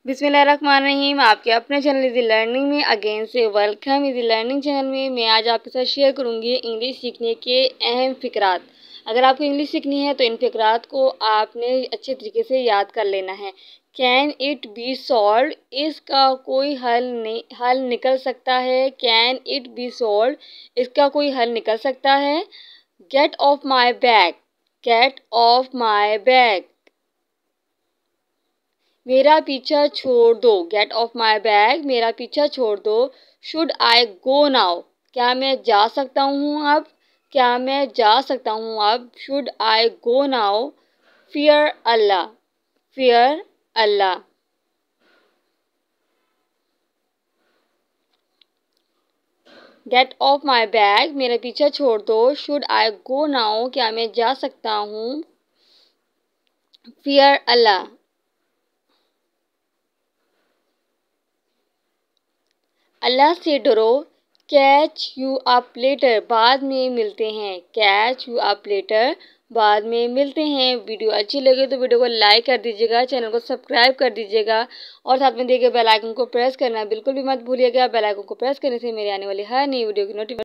बिस्मिल्लाहिर्रहमानिर्रहीम। आपके अपने चैनल इज़ी लर्निंग में अगेन से वेलकम। इज़ी लर्निंग चैनल में मैं आज आपके साथ शेयर करूंगी इंग्लिश सीखने के अहम फ़िकरात। अगर आपको इंग्लिश सीखनी है तो इन फ़िकरात को आपने अच्छे तरीके से याद कर लेना है। कैन इट बी सॉल्व्ड, इसका कोई हल निकल सकता है। कैन इट बी सॉल्व्ड, इसका कोई हल निकल सकता है। Get off my bag, get off my bag, मेरा पीछा छोड़ दो। गेट ऑफ माई बैग, मेरा पीछा छोड़ दो। शुड आई गो नाउ, क्या मैं जा सकता हूँ अब, क्या मैं जा सकता हूँ अब। Should I go now. Fear Allah, fear Allah, get off my bag, मेरा पीछा छोड़ दो। शुड आई गो नाउ, क्या मैं जा सकता हूँ। फियर अल्लाह, अल्लाह से डरो। कैच यू अप लेटर, बाद में मिलते हैं। कैच यू अप लेटर, बाद में मिलते हैं। वीडियो अच्छी लगे तो वीडियो को लाइक कर दीजिएगा, चैनल को सब्सक्राइब कर दीजिएगा और साथ में दिए गए बेल आइकन को प्रेस करना बिल्कुल भी मत भूलिएगा। बेल आइकन को प्रेस करने से मेरे आने वाली हर नई वीडियो की नोटिफिकेशन